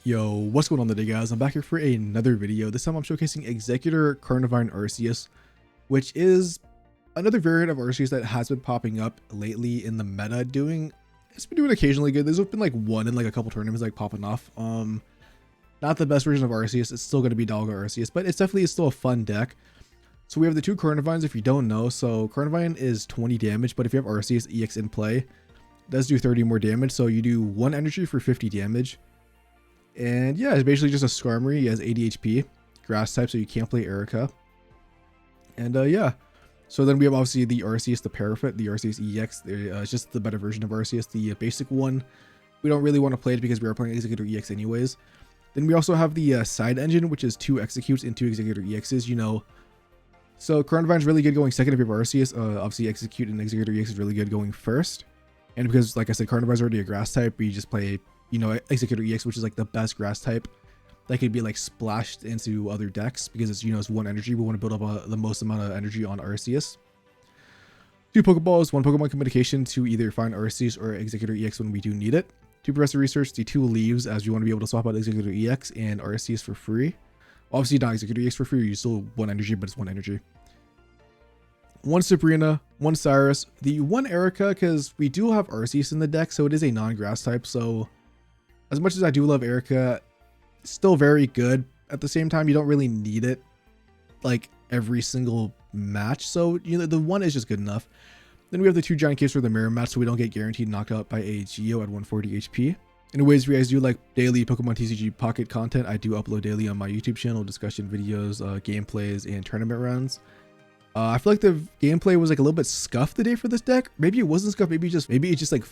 Yo, what's going on today, guys? I'm back here for another video. This time I'm showcasing Exeggutor Carnivine Arceus, which is another variant of Arceus that has been popping up lately in the meta. It's been doing occasionally good. There's been like one in like a couple tournaments like popping off. Not the best version of Arceus. It's still going to be Doggo Arceus, but it's definitely still a fun deck. So we have the two Carnivines, if you don't know. So Carnivine is 20 damage, but if you have Arceus EX in play, it does do 30 more damage. So you do 1 energy for 50 damage. And yeah, it's basically just a Skarmory. He has 80 HP, grass type, so you can't play Erica. And yeah, so then we have obviously the Arceus, the Parafit, the Arceus EX. It's just the better version of Arceus. The basic one, we don't really want to play it because we are playing Exeggutor EX anyways. Then we also have the side engine, which is 2 Exeggutors and 2 Exeggutor EXs, you know. So Carnivine's really good going second if you have Arceus. Obviously Exeggute and Exeggutor EX is really good going first. And because, like I said, Carnivine's already a grass type, we just play, you know, Exeggutor EX, which is like the best grass type that could be like splashed into other decks because it's, you know, it's 1 energy. We want to build up the most amount of energy on Arceus. 2 Pokeballs, 1 Pokemon communication to either find Arceus or Exeggutor EX when we do need it. 2 Professor Research, the 2 leaves as you want to be able to swap out Exeggutor EX and Arceus for free. Obviously not Exeggutor EX for free, you still 1 energy, but it's 1 energy. 1 Sabrina, 1 Cyrus, the 1 Erica, because we do have Arceus in the deck, so it is a non-grass type. So as much as I do love Erica, it's still very good. At the same time, you don't really need it like every single match. So, you know, the 1 is just good enough. Then we have the 2 giant caves for the mirror match, so we don't get guaranteed knocked out by a Geo at 140 HP. Anyways, if you guys do like daily Pokemon TCG Pocket content, I do upload daily on my YouTube channel, discussion videos, gameplays, and tournament runs. I feel like the gameplay was like a little bit scuffed today for this deck. Maybe it wasn't scuffed. Maybe it just like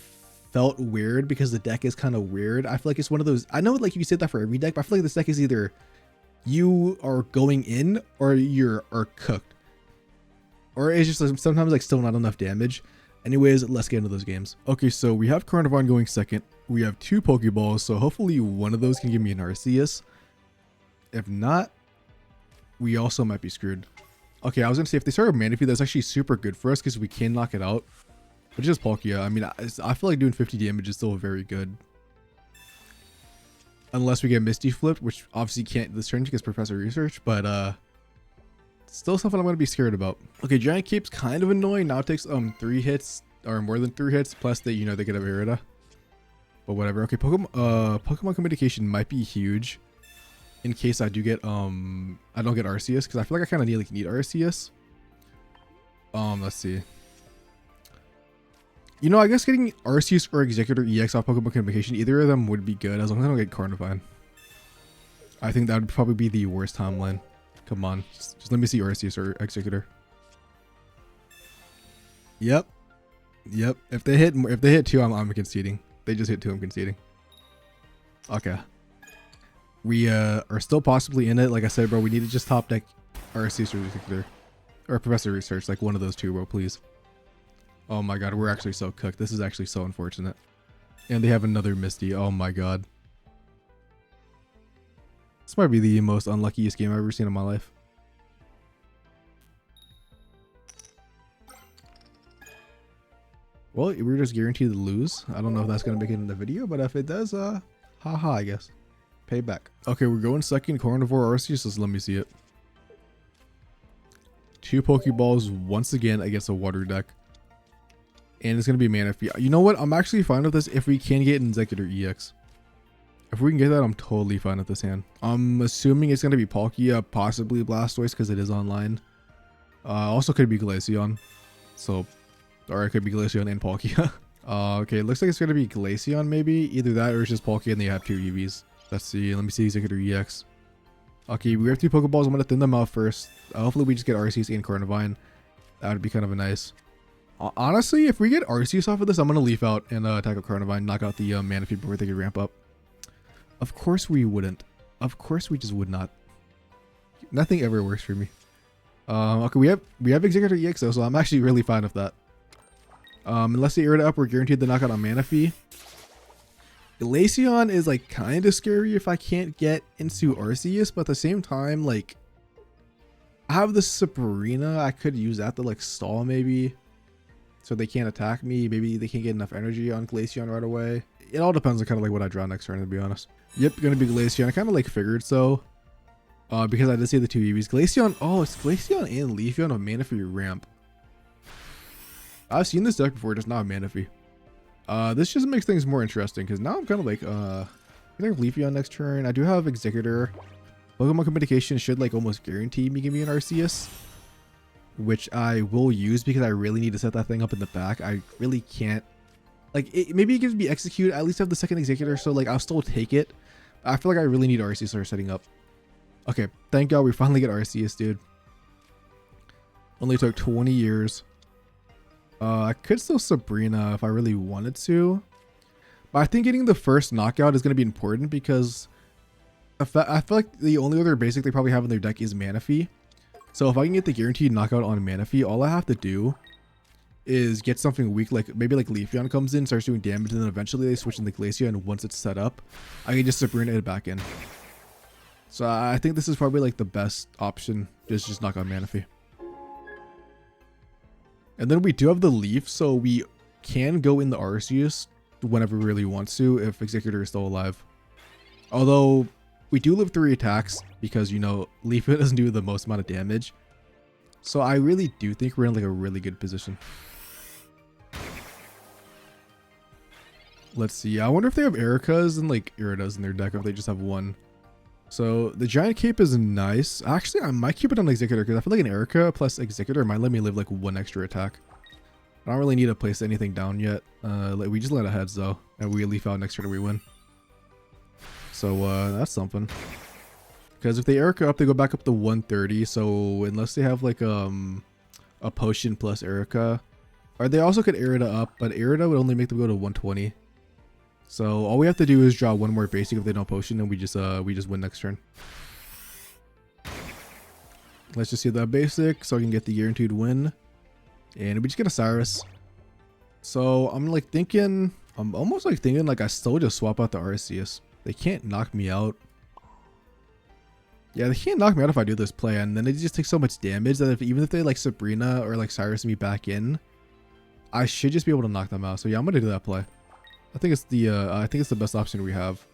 felt weird because the deck is kind of weird. I feel like it's one of those. I know like you said that for every deck, but I feel like this deck is either you are going in or you're cooked, or it's just like, sometimes like still not enough damage. Anyways, let's get into those games. Okay, so we have Carnivine going second. We have 2 Pokeballs, so hopefully one of those can give me an Arceus. If not, we also might be screwed. Okay, I was gonna say if they start with Manaphy, that's actually super good for us because we can knock it out. But just Palkia, I mean, I feel like doing 50 damage is still very good. Unless we get Misty flipped, which obviously can't this turn because Professor Research, but still something I'm gonna be scared about. Okay, Giant Cape's kind of annoying. Now it takes 3 hits or more than 3 hits, plus they, you know, they get a Verida. But whatever. Okay, Pokemon communication might be huge. In case I do get I don't get Arceus, because I feel like I kind of need Arceus. Let's see. You know, I guess getting Arceus or Exeggutor EX off Pokemon communication, either of them would be good as long as I don't get Carnivine. I think that would probably be the worst timeline. Come on, just let me see Arceus or Exeggutor. Yep. If they hit 2, I'm conceding. They just hit 2, I'm conceding. Okay. We are still possibly in it. Like I said, bro, we need to just top deck Arceus or Exeggutor. Or Professor Research, like one of those 2, bro, please. Oh my god, we're actually so cooked. This is actually so unfortunate. And they have another Misty. Oh my god. This might be the most unluckiest game I've ever seen in my life. Well, we're just guaranteed to lose. I don't know if that's going to make it in the video, but if it does, haha, I guess. Payback. Okay, we're going second Carnivore Arceus, so let me see it. 2 Pokeballs once again against a water deck. And it's going to be Manaphy. You know what? I'm actually fine with this if we can get an Exeggutor EX. If we can get that, I'm totally fine with this hand. I'm assuming it's going to be Palkia, possibly Blastoise because it is online. Also could be Glaceon. So, or it could be Glaceon and Palkia. Okay, it looks like it's going to be Glaceon maybe. Either that or it's just Palkia and they have 2 EVs. Let's see. Let me see Exeggutor EX. Okay, we have 2 Pokeballs. I'm going to thin them out first. Hopefully we just get Arceus and Carnivine. That would be kind of a nice. Honestly, if we get Arceus off of this, I'm going to leaf out and attack a Carnivine, knock out the Manaphy before they can ramp up. Of course we wouldn't. Of course we just would not. Nothing ever works for me. Okay, we have Exeggutor EX though, so I'm actually really fine with that. Unless they air it up, we're guaranteed the knockout on Manaphy. Glaceon is like kind of scary if I can't get into Arceus, but at the same time, like, I have the Sabrina. I could use that to like stall maybe. So they can't attack me. Maybe they can't get enough energy on Glaceon right away. it all depends on kind of like what I draw next turn, to be honest. Yep, gonna be Glaceon. I kind of like figured so. Because I did see the two EVs. Glaceon, oh, it's Glaceon and Leafeon of Manaphy ramp. I've seen this deck before, just not Manaphy. This just makes things more interesting because now I'm kind of like, I think Leafeon next turn. I do have Exeggutor. Pokemon Communication should like almost guarantee me giving me an Arceus, which I will use because I really need to set that thing up in the back. I really can't. Like, maybe it gives me Execute. I at least have the second Exeggutor, so like I'll still take it. I feel like I really need Arceus to start setting up. Okay, thank God we finally get Arceus, dude. Only took 20 years. I could still Sabrina if I really wanted to. But I think getting the first knockout is going to be important because I feel like the only other basic they probably have in their deck is Manaphy. So if I can get the guaranteed knockout on Manaphy, all I have to do is get something weak, like maybe like Leafeon comes in, starts doing damage, and then eventually they switch into Glaceon, and once it's set up, I can just Sabrina it back in. So I think this is probably like the best option, just knock out Manaphy. And then we do have the Leaf, so we can go in the Arceus whenever we really want to if Exeggutor is still alive. Although we do live 3 attacks because, you know, Leaf doesn't do the most amount of damage. So I really do think we're in like a really good position. Let's see. I wonder if they have Ericas and like Iridas in their deck, or if they just have one. So the Giant Cape is nice. Actually, I might keep it on Exeggutor because I feel like an Erica plus Exeggutor might let me live like 1 extra attack. I don't really need to place anything down yet. We just let it heads though, and we Leaf out next turn and we win. So that's something. Because if they Erica up, they go back up to 130. So unless they have like a potion plus Erica, or they also could Irida up, but Irida would only make them go to 120. So all we have to do is draw one more basic if they don't potion, and we just win next turn. Let's just see that basic so I can get the guaranteed win. And we just get a Cyrus. So I'm like thinking, I'm almost like thinking like I still just swap out the Arceus. They can't knock me out. Yeah, they can't knock me out if I do this play, and then they just take so much damage that even if they like Sabrina or like Cyrus me back in, I should just be able to knock them out. So yeah, I'm gonna do that play. I think it's the best option we have.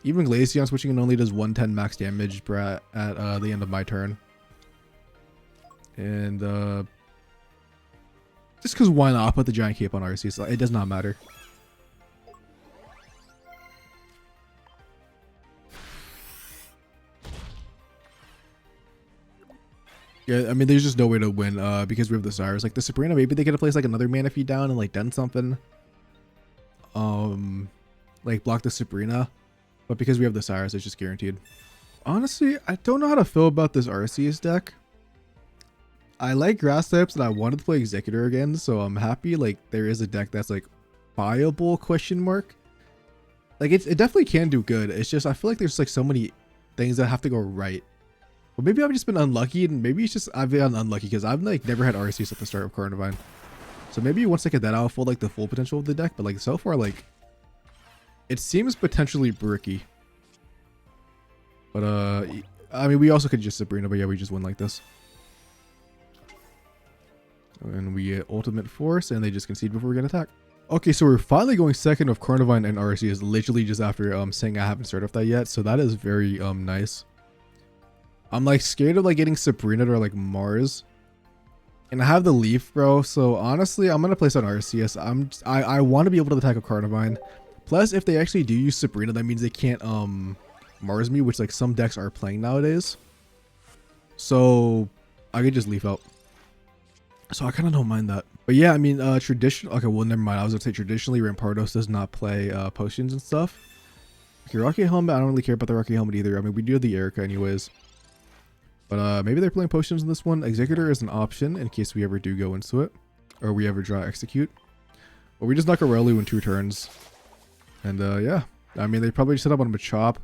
Even Glaceon switching in only does 110 max damage at the end of my turn. And just because why not? I'll put the Giant Cape on Arceus. It does not matter. Yeah, I mean, there's just no way to win because we have the Cyrus. Like the Sabrina, maybe they could have placed like another Manaphy down and like done something. Like block the Sabrina, but because we have the Cyrus, it's just guaranteed. Honestly, I don't know how to feel about this Arceus deck. I like grass types and I wanted to play Exeggutor again, so I'm happy like there is a deck that's like viable question mark. Like it definitely can do good. It's just I feel like there's like so many things that have to go right. But maybe I've just been unlucky, and maybe it's just I've been unlucky because I've like never had Arceus at the start of Carnivine. So maybe once I get that, I'll feel like the full potential of the deck. But like so far, like it seems potentially bricky. But I mean, we also could just Sabrina, but yeah, we just win like this. And we get Ultimate Force, and they just concede before we get attacked. Okay, so we're finally going second of Carnivine and Arceus, literally just after saying I haven't started off that yet. So that is very nice. I'm like scared of like getting Sabrina or like Mars. And I have the Leaf, bro. So honestly, I'm gonna place on Arceus. I want to be able to attack a Carnivine. Plus, if they actually do use Sabrina, that means they can't Mars me, which like some decks are playing nowadays. So I could just Leaf out. So I kind of don't mind that. But yeah, I mean, traditional. Okay, well, never mind. I was gonna say traditionally, Rampardos does not play potions and stuff. Okay, Rocky Helmet. I don't really care about the Rocky Helmet either. I mean, we do have the Erica anyways. But maybe they're playing potions in this one. Exeggutor is an option in case we ever do go into it, or we ever draw Execute. But we just knock a Relu in 2 turns. And yeah, I mean, they probably set up on Machop.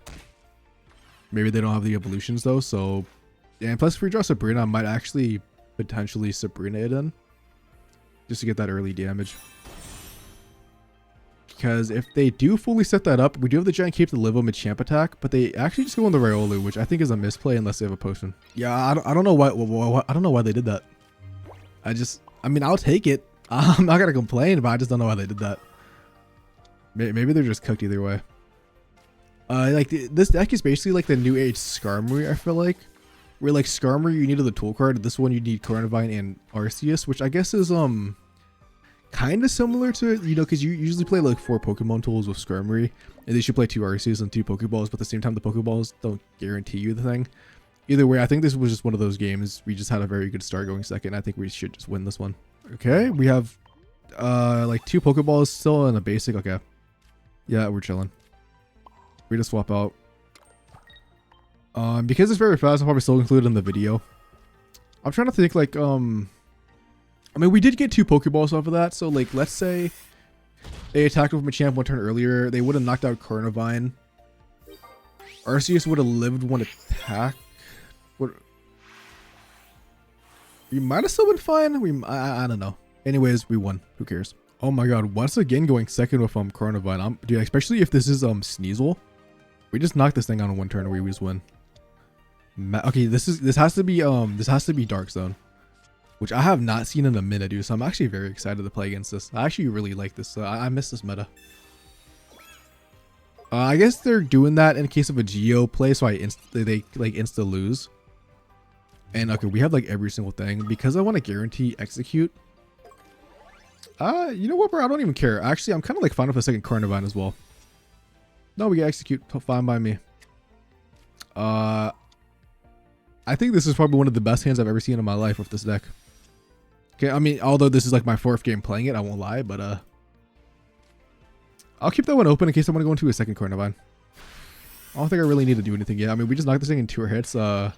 Maybe they don't have the evolutions though. So yeah, and plus if we draw Sabrina, I might actually potentially Sabrina it in, just to get that early damage. Because if they do fully set that up, we do have the Giant Cape to live on Machamp attack, but they actually just go on the Riolu, which I think is a misplay unless they have a potion. Yeah, I don't know why. I don't know why they did that. I mean, I'll take it. I'm not gonna complain, but I just don't know why they did that. Maybe they're just cooked either way. Like this deck is basically like the new age Skarmory, I feel like. Where like Skarmory you needed the tool card, this one you need Carnivine and Arceus, which I guess is kind of similar to, you know, because you usually play like 4 Pokemon tools with Skarmory, and they should play 2 Arceus and 2 Pokeballs, but at the same time the Pokeballs don't guarantee you the thing. Either way, I think this was just one of those games. We just had a very good start going second. I think we should just win this one. Okay, we have like 2 Pokeballs still in a basic. Okay, yeah, we're chilling. We just swap out. Because it's very fast, I'll probably still include it in the video. I'm trying to think like I mean, we did get 2 Pokeballs off of that, so like let's say they attacked with Machamp 1 turn earlier, they would have knocked out Carnivine. Arceus would have lived 1 attack. We might have still been fine. I don't know. Anyways, we won. Who cares? Oh my god, once again going second with Carnivine. Dude, especially if this is Sneasel. We just knocked this thing out in 1 turn and we just win. Okay, this has to be Dark Zone, which I have not seen in a minute, dude. So I'm actually very excited to play against this. I actually really like this. I miss this meta. I guess they're doing that in case of a Geo play, so they like insta lose. And okay, we have like every single thing because I want to guarantee execute. You know what, bro? I don't even care. Actually, I'm kind of like fine with a second Carnivine as well. No, we get execute. Fine by me. I think this is probably one of the best hands I've ever seen in my life with this deck. Okay, I mean, although this is like my 4th game playing it, I won't lie, but I'll keep that one open in case I want to go into a second Carnivine. I don't think I really need to do anything yet. I mean, we just knocked this thing in 2 hits. And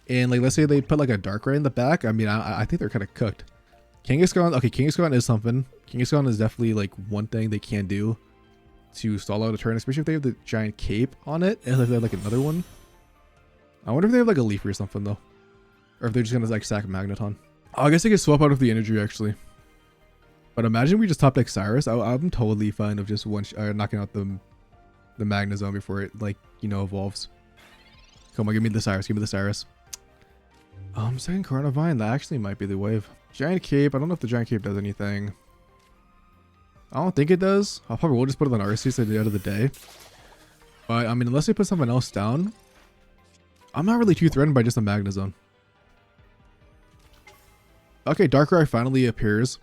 like, let's say they put like a Darkrai in the back. I mean, I think they're kind of cooked. Kangaskhan, okay, Kangaskhan is something. Kangaskhan is definitely like one thing they can do to stall out a turn, especially if they have the giant cape on it, and if they have like another one. I wonder if they have like a Leaf or something though, or if they're just gonna like sack Magneton. Oh, I guess they could swap out with the energy actually. But imagine we just top deck Cyrus. I'm totally fine of just knocking out the Magnezone before it, like, you know, evolves. Come on, give me the Cyrus. Give me the Cyrus. Second Carnivine, that actually might be the wave. Giant cape. I don't know if the giant cape does anything. I don't think it does. I'll probably will just put it on Arceus at the end of the day. But I mean, unless they put something else down, I'm not really too threatened by just a Magnezone. Okay, Darkrai finally appears.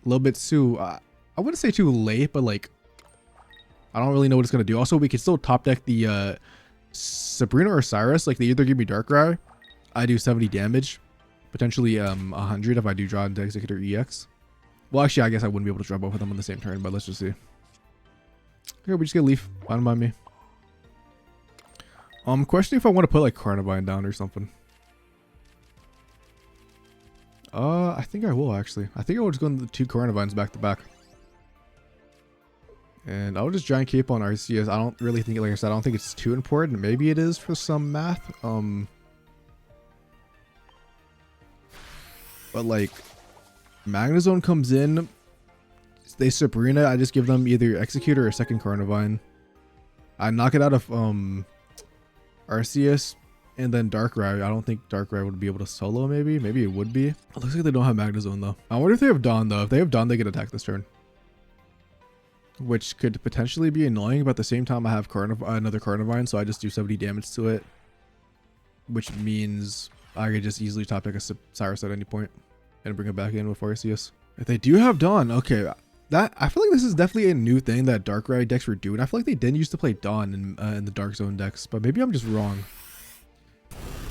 A little bit too, I wouldn't say too late, but like, I don't really know what it's going to do. Also, we can still top deck the Sabrina or Cyrus. Like, they either give me Darkrai, I do 70 damage, potentially 100 if I do draw into Exeggutor EX. Well, actually, I guess I wouldn't be able to draw both of them on the same turn, but let's just see. Okay, we just get Leaf. Fine by me. Questioning if I want to put like Carnivine down or something. I think I will actually. I think I will just go into the 2 Carnivines back to back. And I'll just Giant Cape on Arceus. I don't really think, like I said, I don't think it's too important. Maybe it is for some math. But like, Magnezone comes in, they Sabrina, I just give them either Exeggutor or a second Carnivine. I knock it out of Arceus, and then Darkrai. I don't think Darkrai would be able to solo, maybe it would be. It looks like they don't have Magnezone though. I wonder if they have Dawn though. If they have Dawn, they can attack this turn, which could potentially be annoying, but at the same time I have another Carnivine, so I just do 70 damage to it, which means I could just easily top deck a Cyrus at any point and bring it back in with Arceus. If they do have Dawn, okay, that I feel like this is definitely a new thing that Darkrai decks were doing. I feel like they didn't used to play Dawn in the Dark Zone decks, but maybe I'm just wrong.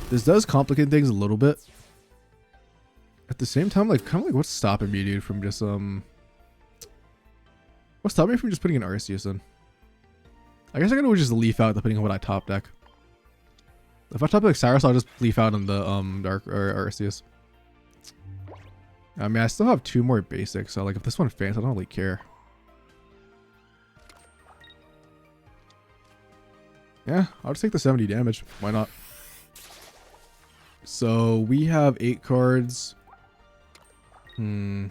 This does complicate things a little bit. At the same time, like, kind of like, what's stopping me, dude, from just what's stopping me from just putting an Arceus in? I guess I could always just Leaf out depending on what I top deck. If I top deck Cyrus, I'll just Leaf out on the Dark or Arceus. I mean, I still have 2 more basics, so like if this one fails, I don't really care. Yeah, I'll just take the 70 damage. Why not? So we have 8 cards. I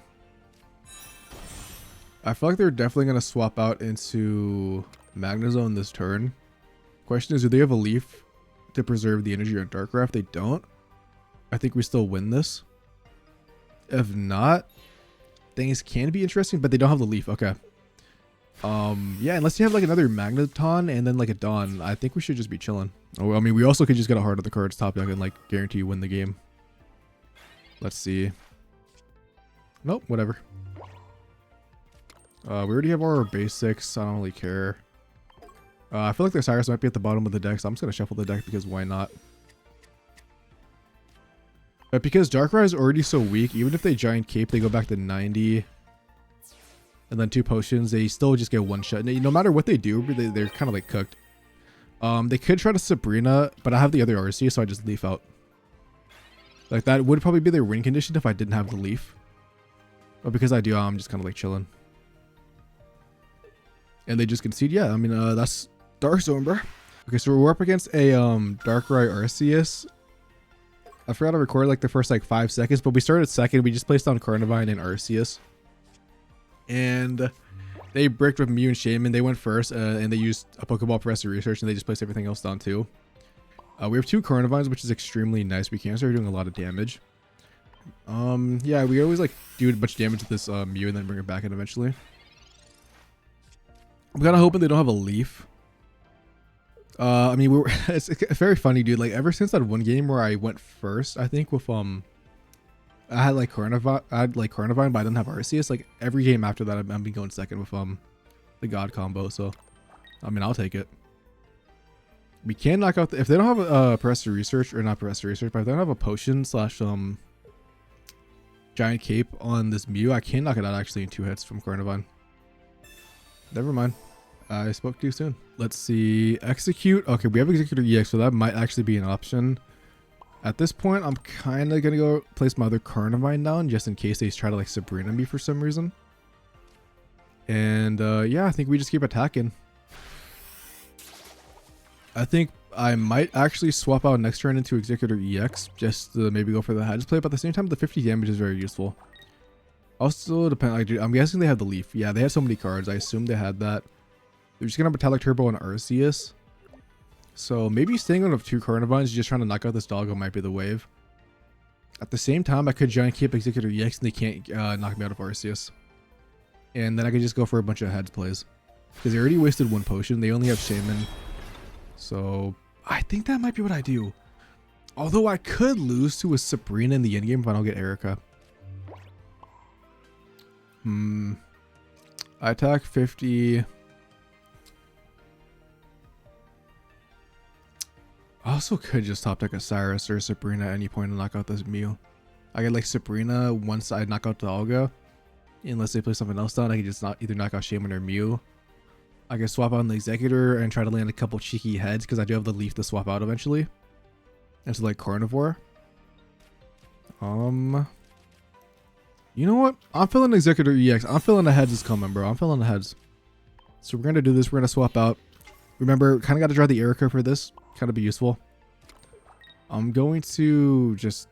feel like they're definitely going to swap out into Magnezone this turn. Question is, do they have a Leaf to preserve the energy on Darkrai? If they don't, I think we still win this. If not, things can be interesting, but they don't have the Leaf. Okay. Yeah, unless you have like another Magneton and then like a Dawn, I think we should just be chilling. Oh, I mean, we also could just get a Heart of the Cards top deck and like guarantee you win the game. Let's see. Nope, whatever. We already have our basics. I don't really care. I feel like the Cyrus might be at the bottom of the deck, so I'm just gonna shuffle the deck because why not? But because Darkrai is already so weak, even if they Giant Cape, they go back to 90. And then 2 potions, they still just get one shot. No matter what they do, they're kind of like cooked. They could try to Sabrina, but I have the other Arceus, so I just leaf out. Like that would probably be their win condition if I didn't have the leaf. But because I do, I'm just kind of like chilling. And they just concede. Yeah, I mean, that's Dark Zone, bro. Okay, so we're up against a Darkrai Arceus. I forgot to record like the first like 5 seconds, but we started second. We just placed on Carnivine and Arceus. And they bricked with Mew and Shaman. They went first, and they used a Pokeball Professor Research, and they just placed everything else down too. We have 2 Carnivines, which is extremely nice. We can start doing a lot of damage. Yeah, we always like do a bunch of damage to this Mew and then bring it back in eventually. I'm kind of hoping they don't have a leaf. I mean, it's very funny, dude. Like ever since that one game where I went first, I think with I had like Carnivine, but I didn't have Arceus. Like every game after that, I've been going second with the God combo. So, I mean, I'll take it. We can knock out if they don't have a Professor Research, or not Professor Research, but if they don't have a potion slash Giant Cape on this Mew, I can knock it out actually in 2 hits from Carnivine. Never mind. I spoke too soon. Let's see. Execute. Okay, we have Exeggutor EX, so that might actually be an option. At this point, I'm kind of going to go place my other Carnivine down just in case they try to like Sabrina me for some reason. And yeah, I think we just keep attacking. I think I might actually swap out next turn into Exeggutor EX just to maybe go for the Hedge play, but at the same time, the 50 damage is very useful. Also, I'm guessing they have the Leaf. Yeah, they have so many cards. I assume they had that. They're just going to have Metallic Turbo and Arceus. So maybe staying on of 2 Carnivines, just trying to knock out this Doggo might be the wave. At the same time, I could Giant Cape Exeggutor EX and they can't knock me out of Arceus. And then I could just go for a bunch of Heads plays. Because they already wasted 1 potion. They only have Shaman. So I think that might be what I do. Although I could lose to a Sabrina in the endgame if I don't get Erica. I attack 50. I also could just top deck a Cyrus or a Sabrina at any point and knock out this Mew. I get like Sabrina once I knock out the Olga. Unless they play something else down, I can just either knock out Shaman or Mew. I can swap out the Exeggutor and try to land a couple cheeky heads because I do have the Leaf to swap out eventually. Into like Carnivore. You know what? I'm feeling Exeggutor EX. I'm feeling the heads is coming, bro. I'm feeling the heads. So we're gonna do this. We're gonna swap out. Remember, kind of got to draw the Erica for this. Kind of be useful. I'm going to just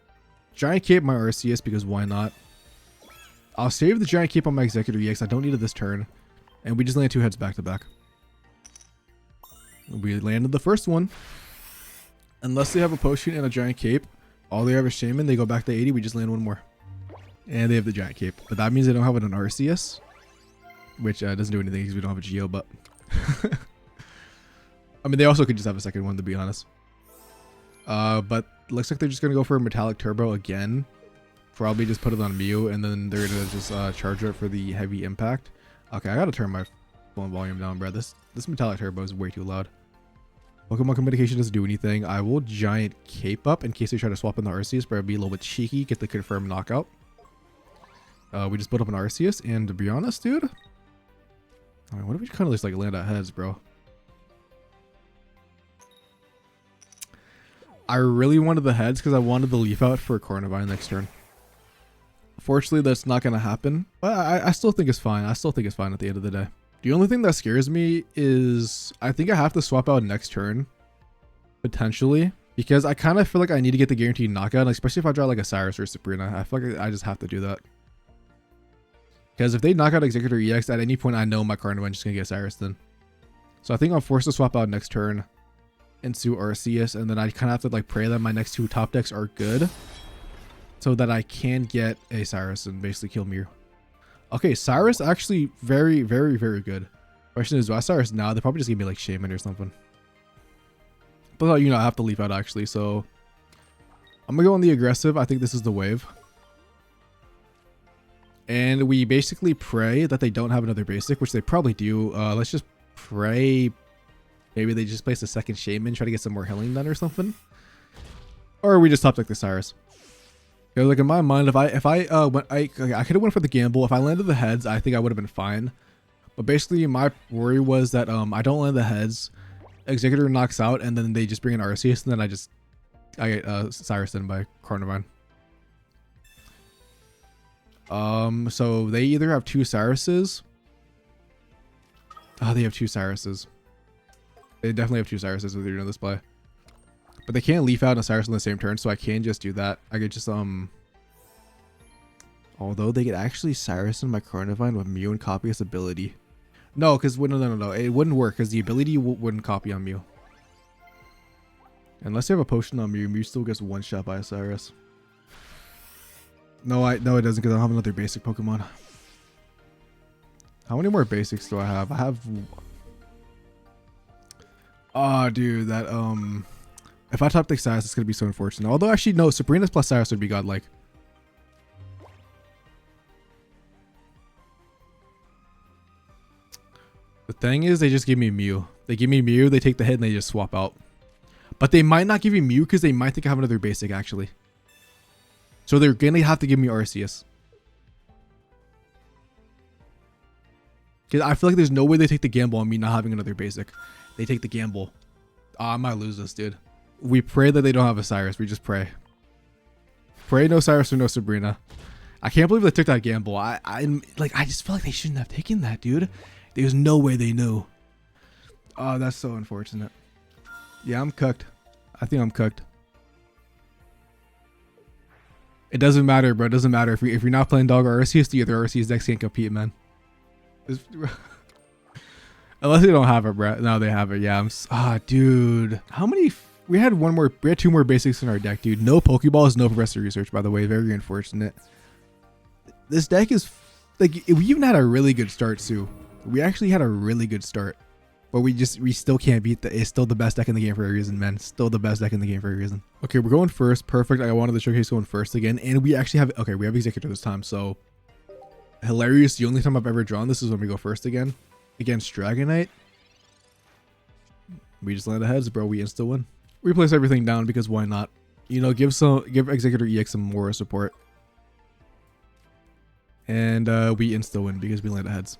Giant Cape my Arceus because why not? I'll save the Giant Cape on my Exeggutor EX. I don't need it this turn. And we just land 2 heads back to back. We landed the first one. Unless they have a potion and a Giant Cape, all they have is Shaman. They go back to 80. We just land 1 more. And they have the Giant Cape. But that means they don't have an Arceus. Which doesn't do anything because we don't have a Geo, but... I mean, they also could just have a second one, to be honest. But looks like they're just going to go for a Metallic Turbo again. Probably just put it on Mew, and then they're going to just charge it for the heavy impact. Okay, I got to turn my phone volume down, bro. This Metallic Turbo is way too loud. Pokemon Communication doesn't do anything. I will Giant Cape up in case they try to swap in the Arceus, but I'll be a little bit cheeky, get the confirmed knockout. We just put up an Arceus, and to be honest, dude... I mean, what if we kind of just like land at heads, bro? I really wanted the heads because I wanted the Leaf out for Carnivine next turn. Fortunately, that's not going to happen. But I still think it's fine. I still think it's fine at the end of the day. The only thing that scares me is I think I have to swap out next turn. Potentially. Because I kind of feel like I need to get the guaranteed knockout. Especially if I draw like a Cyrus or a Sabrina. I feel like I just have to do that. Because if they knock out Exeggutor EX at any point, I know my Carnivine is just going to get Cyrus then. So I think I'm forced to swap out next turn into Arceus, and then I kind of have to like pray that my next 2 top decks are good so that I can get a Cyrus and basically kill Mew. Okay, Cyrus actually very, very, very good. Question is, do I Cyrus now? They probably just give me like Shaman or something. But you know, I have to leave out actually, so I'm gonna go on the aggressive. I think this is the wave. And we basically pray that they don't have another basic, which they probably do. Let's just pray. Maybe they just place a second Shaman, try to get some more healing done or something. Or we just top deck the Cyrus. Because like in my mind, I could have went for the gamble. If I landed the heads, I think I would have been fine. But basically my worry was that I don't land the heads, Exeggutor knocks out, and then they just bring in Arceus, and then I get Cyrus in by Carnivine. So they either have 2 Cyruses. Oh, they have 2 Cyruses. They definitely have 2 Cyruses with your this play. But they can't leaf out and a Cyrus on the same turn, so I can just do that. I could just although they could actually Cyrus in my Carnivine with Mew and copy its ability. No, because no. It wouldn't work because the ability wouldn't copy on Mew. Unless you have a potion on Mew, Mew still gets one shot by a Cyrus. No, it doesn't because I don't have another basic Pokemon. How many more basics do I have? I have. Oh, dude, that if I top deck Cyrus, it's gonna be so unfortunate. Although actually, no, Sabrina's plus Cyrus would be godlike. The thing is, they just give me Mew. They give me Mew, they take the hit, and they just swap out. But they might not give you Mew because they might think I have another basic, actually. So they're going to have to give me Arceus. Because I feel like there's no way they take the gamble on me not having another basic. They take the gamble. Oh, I might lose this, dude. We pray that they don't have a Cyrus. We just pray. Pray no Cyrus or no Sabrina. I can't believe they took that gamble. I just feel like they shouldn't have taken that, dude. There's no way they knew. Oh, that's so unfortunate. Yeah, I'm cooked. I think I'm cooked. It doesn't matter, bro. It doesn't matter. If you're not playing Dog or Arceus, the other Arceus decks can't compete, man. Unless they don't have it, bro. No, they have it. Yeah, dude. How many? We had 2 more basics in our deck, dude. No Pokeballs, no Professor Research, by the way. Very unfortunate. This deck is like, we even had a really good start too. We actually had a really good start, but we still can't beat it's still the best deck in the game for a reason, man. Still the best deck in the game for a reason. Okay, we're going first. Perfect. I wanted to showcase going first again, and we actually have, okay, we have Exeggutor this time, so hilarious. The only time I've ever drawn this is when we go first again against Dragonite. We just land the heads, bro. We insta win. We place everything down because why not? You know, give Exeggutor EX some more support, and we insta win because we land the heads.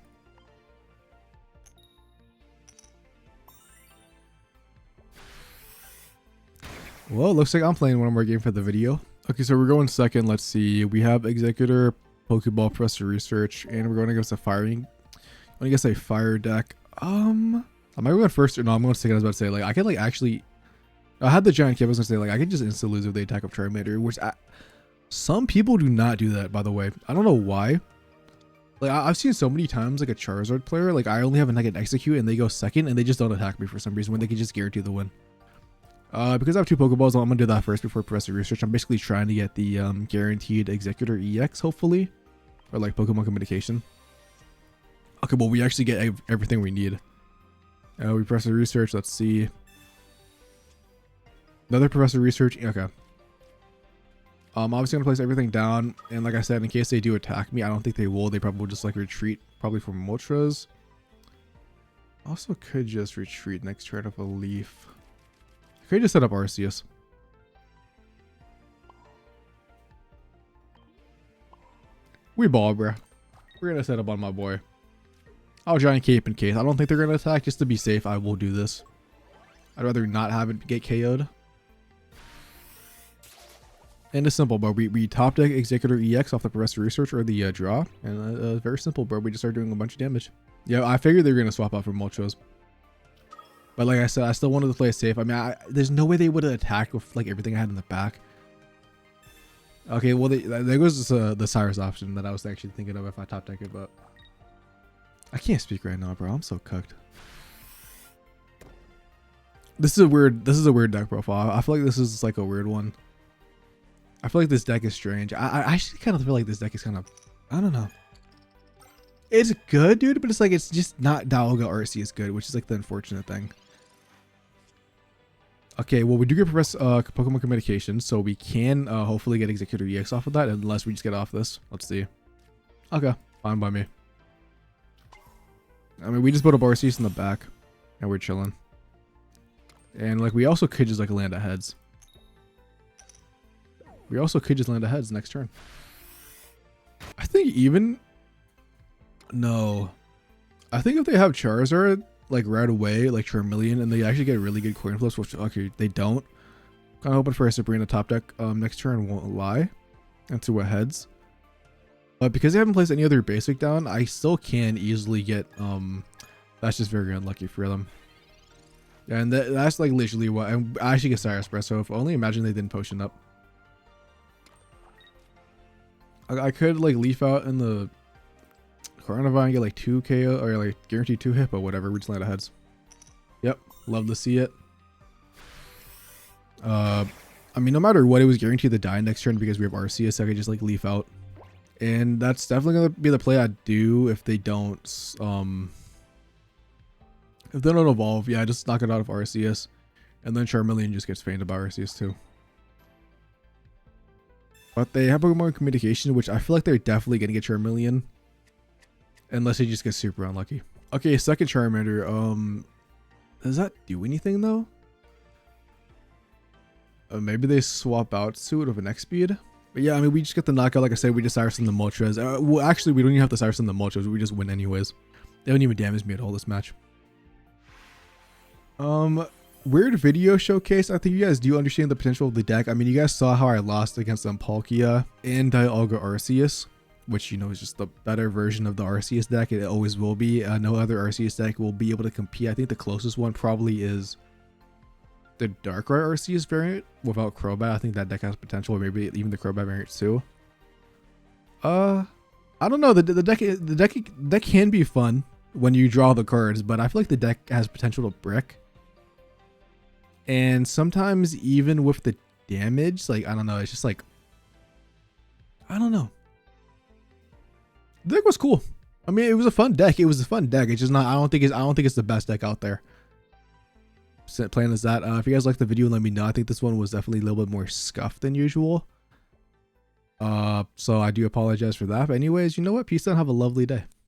Well, it looks like I'm playing one more game for the video. Okay, so we're going second. Let's see. We have Exeggutor, Pokeball, Professor Research, and we're going against a firing. I'm going to guess a fire deck. Am I going first or no? I'm going second. I was about to say, like, I can like actually. I had the giant kid. I was going to say, like, I can just insta lose if they attack up Charmander, which some people do not do that, by the way. I don't know why. Like, I've seen so many times like a Charizard player, like I only have like an Execute and they go second and they just don't attack me for some reason when they can just guarantee the win. Because I have 2 Pokeballs, I'm gonna do that first before Professor Research. I'm basically trying to get the guaranteed Exeggutor EX, hopefully, or like Pokemon Communication. Okay, well we actually get everything we need. We Professor Research. Let's see. Another Professor Research. Okay. Obviously gonna place everything down, and like I said, in case they do attack me, I don't think they will. They probably will just like retreat, probably from Moltres. Also, could just retreat next turn of a leaf. Could I just set up Arceus? We ball, bruh. We're gonna set up on my boy. I'll giant cape in case. I don't think they're gonna attack. Just to be safe, I will do this. I'd rather not have it get KO'd. And it's simple, bro. We top deck Exeggutor EX off the Professor Research or the draw. And very simple, bro. We just start doing a bunch of damage. Yeah, I figured they were gonna swap out for Moltres. But like I said, I still wanted to play it safe. I mean, there's no way they would have attacked with like everything I had in the back. Okay, well, there goes the Cyrus option that I was actually thinking of if I top deck it, but I can't speak right now, bro. I'm so cooked. This is a weird deck profile. I feel like this is like a weird one. I feel like this deck is strange. I actually kind of feel like this deck is kind of, I don't know. It's good, dude, but it's like it's just not Dialga Arceus good, which is like the unfortunate thing. Okay, well, we do get Pokemon Communication, so we can hopefully get Exeggutor EX off of that, unless we just get off this. Let's see. Okay, fine by me. I mean, we just put up Arceus in the back, and we're chilling. And like, we also could just like land a heads. We also could just land a heads next turn. I think even... No. I think if they have Charizard, like right away, like Charmeleon, and they actually get really good coin flips, which okay, they don't. Kind of hoping for a Sabrina top deck next turn, won't lie. Into a heads. But because they haven't placed any other basic down, I still can easily get that's just very unlucky for them. And that's like literally what I actually get Sire Espresso. If only imagine they didn't potion up. I could like leaf out in the Carnivine and get like 2 KO or like guaranteed 2 hit, but whatever, we just land aheads. Yep, love to see it. I mean, no matter what, it was guaranteed to die next turn because we have Arceus, so I could just like leaf out. And that's definitely gonna be the play I do if they don't evolve. Yeah, just knock it out of Arceus. And then Charmeleon just gets fainted by Arceus too. But they have Pokemon Communication, which I feel like they're definitely gonna get Charmeleon. Unless they just get super unlucky. Okay, second Charmander. Does that do anything though? Maybe they swap out to it with an X speed. But yeah, I mean, we just get the knockout. Like I said, we just Cyrus and the Moltres. Well, actually, we don't even have to Cyrus and the Moltres. We just win anyways. They don't even damage me at all this match. Weird video showcase. I think you guys do understand the potential of the deck. I mean, you guys saw how I lost against Palkia and Dialga Arceus, which, you know, is just the better version of the Arceus deck. It always will be. No other Arceus deck will be able to compete. I think the closest one probably is the Darkrai Arceus variant without Crobat. I think that deck has potential, or maybe even the Crobat variant too. I don't know. The deck can be fun when you draw the cards, but I feel like the deck has potential to brick. And sometimes even with the damage, like, I don't know, it's just like, I don't know. The deck was cool. I mean, it was a fun deck. It's just not, I don't think it's the best deck out there. Plan is that. If you guys like the video, let me know. I think this one was definitely a little bit more scuffed than usual. So I do apologize for that. But anyways, you know what? Peace out. Have a lovely day.